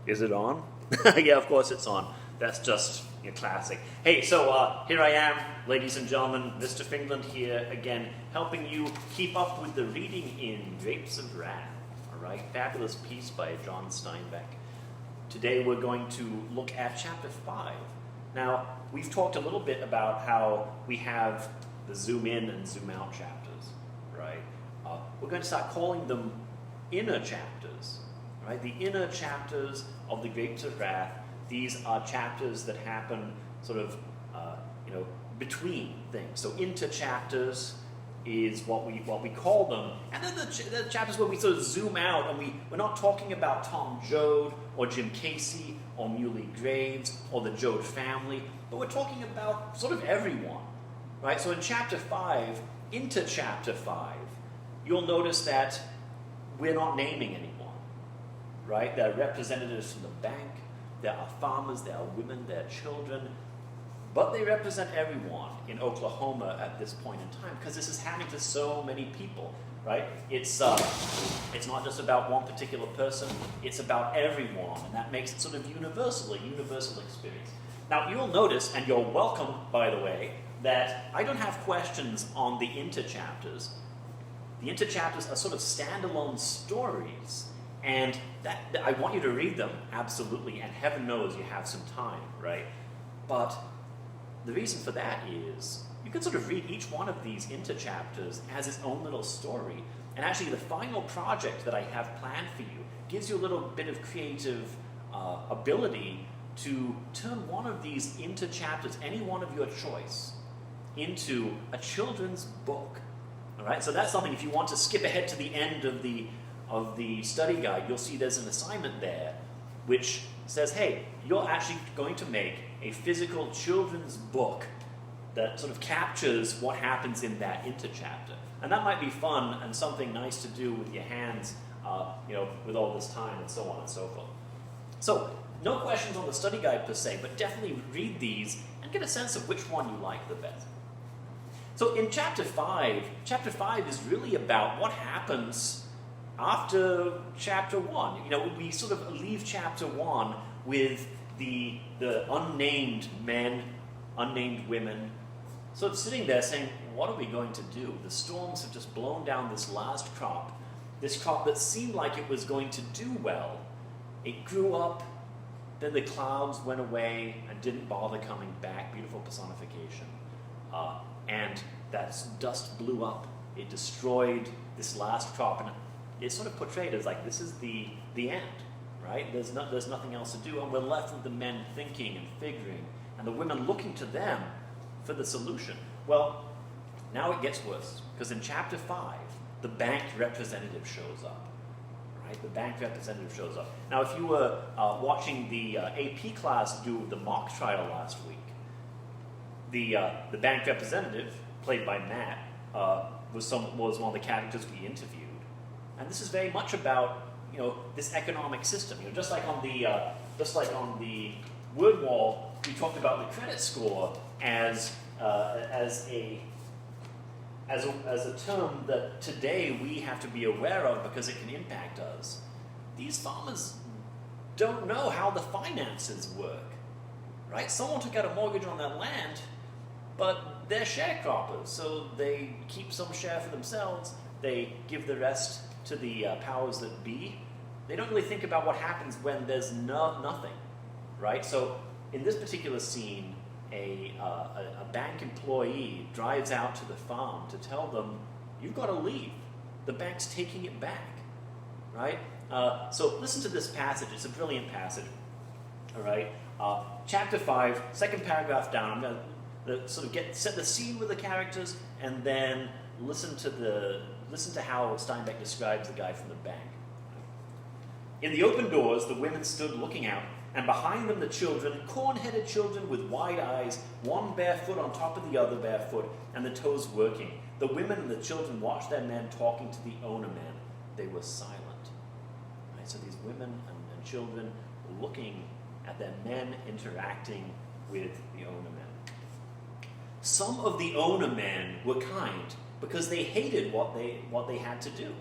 Is it on? Yeah, of course it's on. That's just your classic. Hey, so here I am, ladies and gentlemen, Mr. Fingland here again, helping you keep up with the reading in Grapes of Wrath. All right, fabulous piece by John Steinbeck. Today we're going to look at chapter 5. Now, we've talked a little bit about how we have the zoom in and zoom out chapters, right? We're going to start calling them inner chapters, right? The inner chapters of the Grapes of Wrath. These are chapters that happen sort of, between things. So inter-chapters is what we call them. And then the chapters where we sort of zoom out and we're not talking about Tom Joad or Jim Casey or Muley Graves or the Joad family, but we're talking about sort of everyone, right? So in chapter 5, into chapter 5, you'll notice that we're not naming anyone, right? There are representatives from the bank, there are farmers, there are women, there are children, but they represent everyone in Oklahoma at this point in time because this is happening to so many people, right? It's not just about one particular person, it's about everyone, and that makes it sort of a universal experience. Now, you'll notice, and you're welcome, by the way, that I don't have questions on the inter-chapters. The inter-chapters are sort of standalone stories, and that I want you to read them, absolutely, and heaven knows you have some time, right? But the reason for that is you can sort of read each one of these inter-chapters as its own little story, and actually the final project that I have planned for you gives you a little bit of creative ability to turn one of these inter-chapters, any one of your choice, into a children's book. All right, so that's something. If you want to skip ahead to the end of the study guide, you'll see there's an assignment there which says, hey, you're actually going to make a physical children's book that sort of captures what happens in that inter-chapter. And that might be fun and something nice to do with your hands, with all this time and so on and so forth. So, no questions on the study guide per se, but definitely read these and get a sense of which one you like the best. So in chapter 5 is really about what happens after chapter 1. We sort of leave chapter 1 with the unnamed men, unnamed women, sort of sitting there saying, what are we going to do? The storms have just blown down this last crop, this crop that seemed like it was going to do well. It grew up, then the clouds went away and didn't bother coming back. Beautiful personification. And that dust blew up. It destroyed this last crop. And it's sort of portrayed as like, this is the end, right? There's nothing else to do. And we're left with the men thinking and figuring, and the women looking to them for the solution. Well, now it gets worse, because in chapter 5, the bank representative shows up. Right? The bank representative shows up. Now, if you were watching the AP class do the mock trial last week, the bank representative, played by Matt, was one of the characters we interviewed. And this is very much about this economic system. Just like on the word wall, we talked about the credit score as a term that today we have to be aware of because it can impact us. These farmers don't know how the finances work, right? Someone took out a mortgage on their land, but they're sharecroppers, so they keep some share for themselves, they give the rest to the powers that be. They don't really think about what happens when there's nothing, right? So in this particular scene, a bank employee drives out to the farm to tell them, you've got to leave. The bank's taking it back, right? So listen to this passage. It's a brilliant passage, all right? Chapter 5, second paragraph down. I'm going to sort of set the scene with the characters and then listen to how Steinbeck describes the guy from the bank. In the open doors, the women stood looking out, and behind them the children, corn-headed children with wide eyes, one bare foot on top of the other bare foot, and the toes working. The women and the children watched their men talking to the owner man. They were silent. Right? So these women and children were looking at their men interacting with the owner men. Some of the owner men were kind because they hated what they had to do.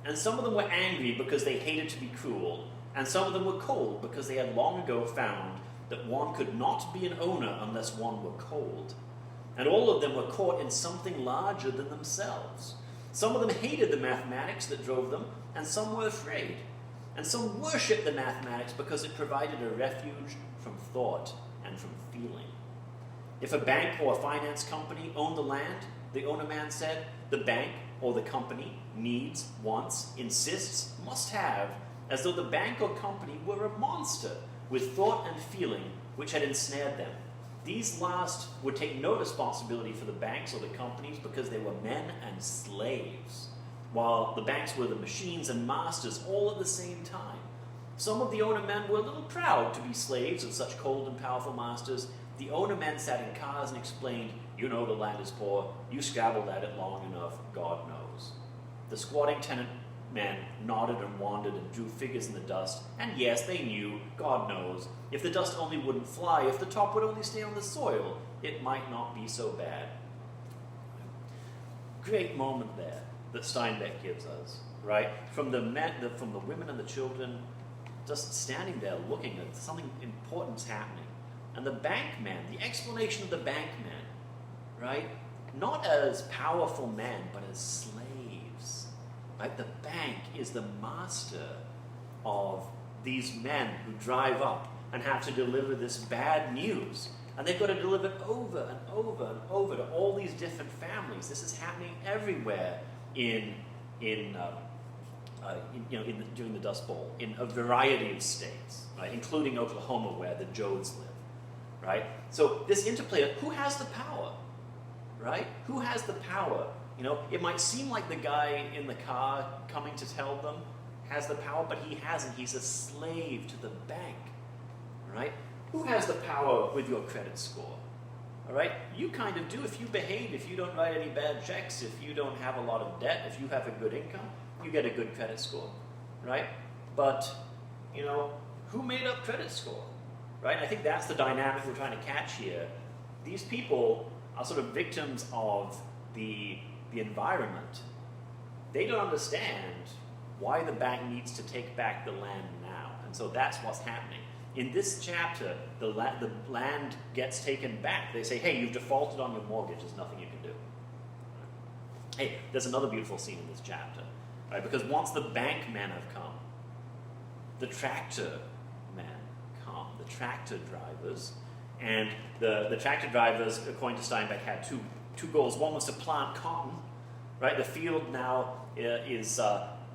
And some of them were angry because they hated to be cruel. And some of them were cold because they had long ago found that one could not be an owner unless one were cold. And all of them were caught in something larger than themselves. Some of them hated the mathematics that drove them, and some were afraid. And some worshipped the mathematics because it provided a refuge from thought and from feeling. If a bank or a finance company owned the land, the owner man said, the bank or the company needs, wants, insists, must have, as though the bank or company were a monster with thought and feeling which had ensnared them. These last would take no responsibility for the banks or the companies because they were men and slaves, while the banks were the machines and masters all at the same time. Some of the owner men were a little proud to be slaves of such cold and powerful masters. The owner men sat in cars and explained, you know the land is poor, you scrabbled at it long enough, God knows. The squatting tenant men nodded and wandered and drew figures in the dust, and yes, they knew, God knows, if the dust only wouldn't fly, if the top would only stay on the soil, it might not be so bad. Great moment there that Steinbeck gives us, right? From the men, from the women and the children, just standing there looking at something important's happening. And the bankman, the explanation of the bankman, right? Not as powerful men, but as slaves. Right? The bank is the master of these men who drive up and have to deliver this bad news. And they've got to deliver it over and over and over to all these different families. This is happening everywhere during the Dust Bowl in a variety of states, right? Including Oklahoma, where the Jodes live. Right? So this interplay of who has the power, right? Who has the power? You know, it might seem like the guy in the car coming to tell them has the power, but he hasn't. He's a slave to the bank, right? Who has the power with your credit score? All right? You kind of do if you behave, if you don't write any bad checks, if you don't have a lot of debt, if you have a good income, you get a good credit score, right? But, you know, who made up credit score? Right? I think that's the dynamic we're trying to catch here. These people are sort of victims of the environment. They don't understand why the bank needs to take back the land now. And so that's what's happening. In this chapter, the land gets taken back. They say, hey, you've defaulted on your mortgage. There's nothing you can do. Hey, there's another beautiful scene in this chapter. Right? Because once the bank men have come, the tractor men come, the tractor drivers, and the tractor drivers, according to Steinbeck, had two goals. One was to plant cotton, right? The field now is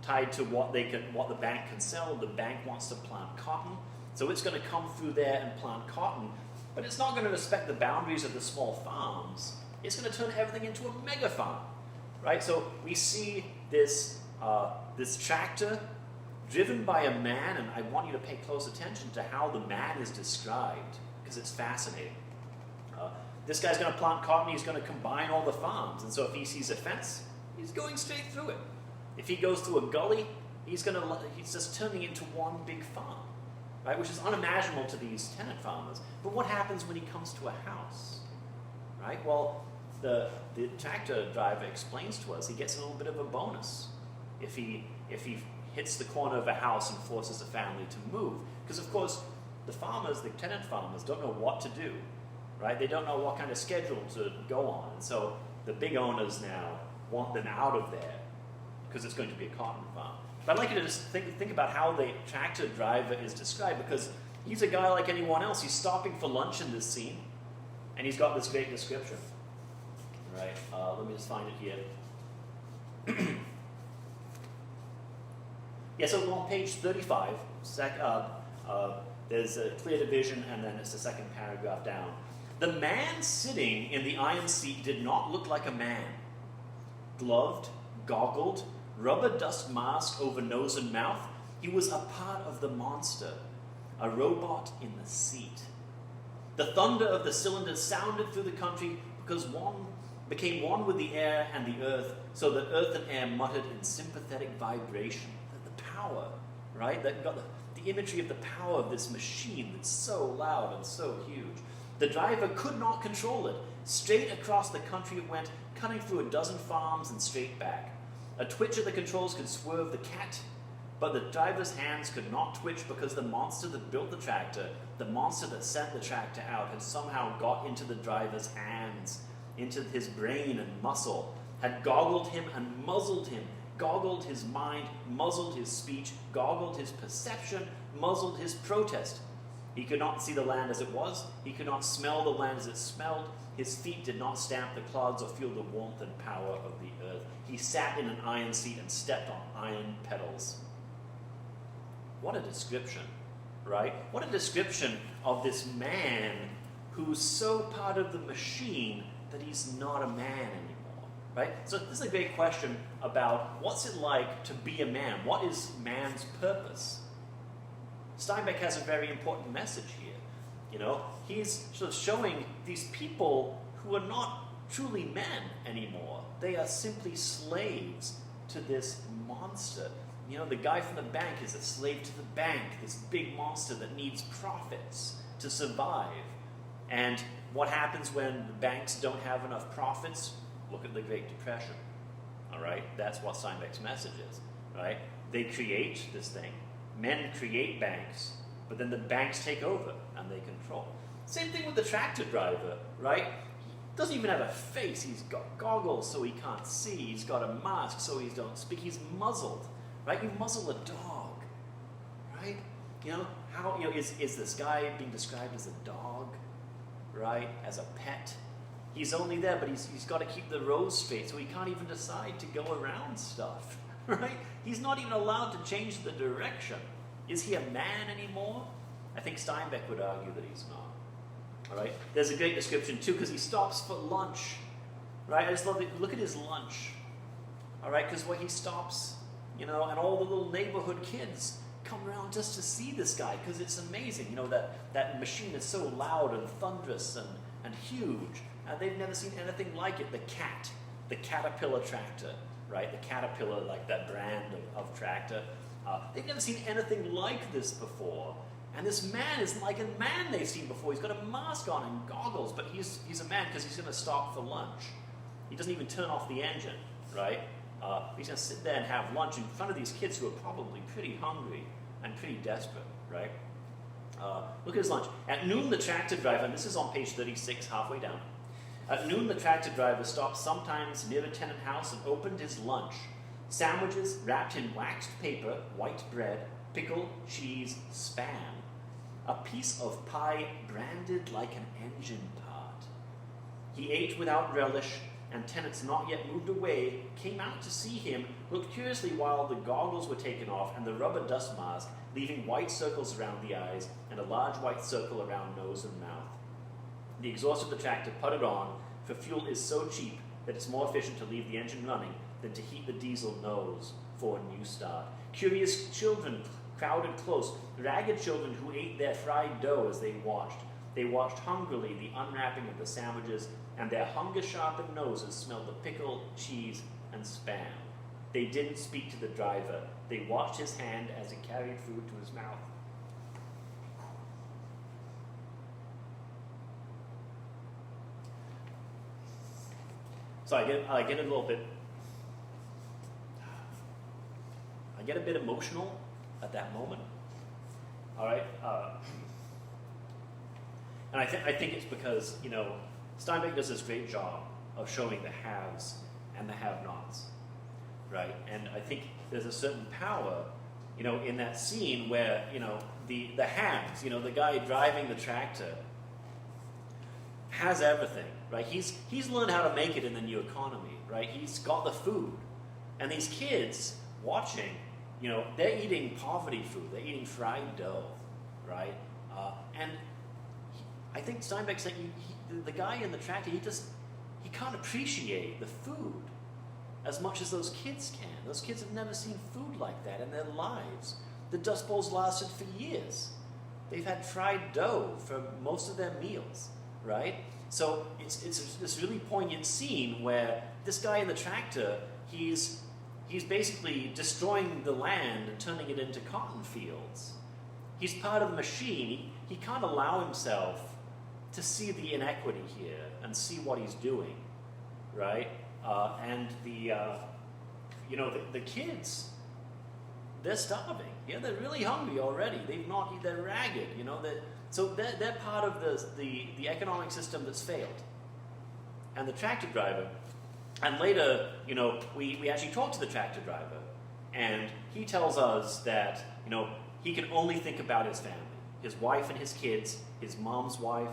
tied to what the bank can sell. The bank wants to plant cotton, so it's going to come through there and plant cotton, but it's not going to respect the boundaries of the small farms. It's going to turn everything into a mega farm, right? So we see this tractor driven by a man, and I want you to pay close attention to how the man is described, because it's fascinating. This guy's going to plant cotton, he's going to combine all the farms, and so if he sees a fence, he's going straight through it. If he goes through a gully, he's just turning into one big farm, right? Which is unimaginable to these tenant farmers. But what happens when he comes to a house, right? Well, the tractor driver explains to us he gets a little bit of a bonus if he hits the corner of a house and forces a family to move. Because of course, the tenant farmers don't know what to do, right? They don't know what kind of schedule to go on. And so the big owners now want them out of there because it's going to be a cotton farm. But I'd like you to just think about how the tractor driver is described, because he's a guy like anyone else. He's stopping for lunch in this scene, and he's got this great description. Right? Let me just find it here. Yeah, so on page 35, there's a clear division, and then it's the second paragraph down. The man sitting in the iron seat did not look like a man. Gloved, goggled, rubber dust mask over nose and mouth, he was a part of the monster, a robot in the seat. The thunder of the cylinders sounded through the country because one became one with the air and the earth, so that earth and air muttered in sympathetic vibration. The power, right? That got the imagery of the power of this machine that's so loud and so huge. The driver could not control it. Straight across the country it went, cutting through a dozen farms and straight back. A twitch at the controls could swerve the cat But the driver's hands could not twitch because the monster that built the tractor, the monster that sent the tractor out, had somehow got into the driver's hands, into his brain and muscle, had goggled him and muzzled him, goggled his mind, muzzled his speech, goggled his perception, muzzled his protest. He could not see the land as it was. He could not smell the land as it smelled. His feet did not stamp the clouds or feel the warmth and power of the earth. He sat in an iron seat and stepped on iron pedals. What a description, right? What a description of this man who's so part of the machine that he's not a man anymore, right? So this is a great question about what's it like to be a man? What is man's purpose? Steinbeck has a very important message here. You know, he's sort of showing these people who are not truly men anymore. They are simply slaves to this monster. You know, the guy from the bank is a slave to the bank, this big monster that needs profits to survive. And what happens when the banks don't have enough profits? Look at the Great Depression. All right? That's what Steinbeck's message is, right? They create this thing. Men create banks, but then the banks take over and they control. Same thing with the tractor driver, right? He doesn't even have a face. He's got goggles so he can't see. He's got a mask so he don't speak. He's muzzled, right? You muzzle a dog, right? You know, how, you know, is this guy being described as a dog, right? As a pet? He's only there, but he's got to keep the rows straight, so he can't even decide to go around stuff, right? He's not even allowed to change the direction. Is he a man anymore? I think Steinbeck would argue that he's not. All right? There's a great description, too, because he stops for lunch, right? I just love it. Look at his lunch, all right? Because when he stops, you know, and all the little neighborhood kids come around just to see this guy, because it's amazing. You know, that machine is so loud and thunderous and huge. They've never seen anything like it. The Caterpillar tractor, right? The Caterpillar, like that brand of tractor. They've never seen anything like this before. And this man is like a man they've seen before. He's got a mask on and goggles, but he's a man because he's going to stop for lunch. He doesn't even turn off the engine, right? He's going to sit there and have lunch in front of these kids who are probably pretty hungry and pretty desperate, right? Look at his lunch. At noon, the tractor driver, and this is on page 36, halfway down. At noon, the tractor driver stopped sometimes near a tenant house and opened his lunch. Sandwiches wrapped in waxed paper, white bread, pickle, cheese, Spam. A piece of pie branded like an engine part. He ate without relish, and tenants not yet moved away came out to see him, looked curiously while the goggles were taken off and the rubber dust mask, leaving white circles around the eyes and a large white circle around nose and mouth. The exhaust of the tractor puttered on, for fuel is so cheap that it's more efficient to leave the engine running than to heat the diesel nose for a new start. Curious children crowded close, ragged children who ate their fried dough as they watched. They watched hungrily the unwrapping of the sandwiches, and their hunger-sharpened noses smelled the pickle, cheese, and Spam. They didn't speak to the driver. They watched his hand as he carried food to his mouth. So I get a little bit, I get a bit emotional at that moment. All right, and I think it's because, you know, Steinbeck does this great job of showing the haves and the have-nots, right? And I think there's a certain power, you know, in that scene where, you know, the haves, you know, the guy driving the tractor has everything, right? He's learned how to make it in the new economy, right? He's got the food. And these kids watching, you know, they're eating poverty food. They're eating fried dough, right? And I think Steinbeck's saying the guy in the tractor, he can't appreciate the food as much as those kids can. Those kids have never seen food like that in their lives. The Dust Bowls lasted for years. They've had fried dough for most of their meals, right? So it's this really poignant scene where this guy in the tractor, he's basically destroying the land and turning it into cotton fields. He's part of the machine. He can't allow himself to see the inequity here and see what he's doing, right? And the kids, they're starving. Yeah, they're really hungry already. They're ragged. You know, so they're part of the economic system that's failed. And the tractor driver, and later, you know, we actually talk to the tractor driver, and he tells us that, you know, he can only think about his family, his wife and his kids, his mom's wife.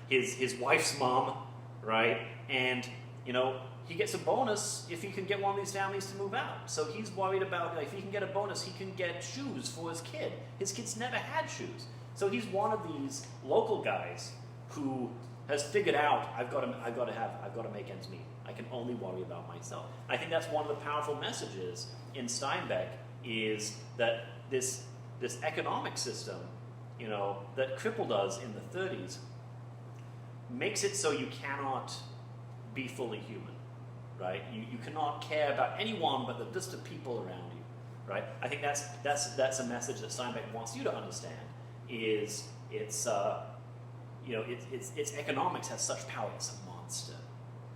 His wife's mom, right? And, you know, he gets a bonus if he can get one of these families to move out. So he's worried about, if he can get a bonus, he can get shoes for his kid. His kid's never had shoes. So he's one of these local guys who has figured out, I've got to make ends meet. I can only worry about myself. I think that's one of the powerful messages in Steinbeck, is that this economic system, you know, that crippled us in the 30s, makes it so you cannot be fully human, right? You cannot care about anyone but just the people around you, right? I think that's a message that Steinbeck wants you to understand. Is its economics has such power. It's a monster,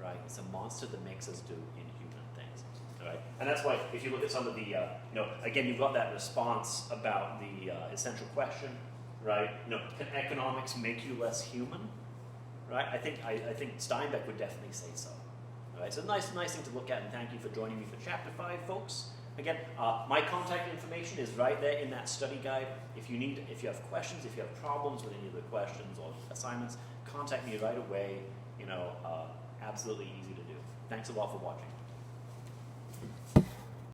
right? It's a monster that makes us do inhuman things, right? And that's why if you look at some of the, again, you've got that response about the essential question, right? You know, can economics make you less human? Right? I think Steinbeck would definitely say so. All right? So nice thing to look at, and thank you for joining me for Chapter 5, folks. Again, my contact information is right there in that study guide. If you have questions, if you have problems with any of the questions or assignments, contact me right away. You know, absolutely easy to do. Thanks a lot for watching.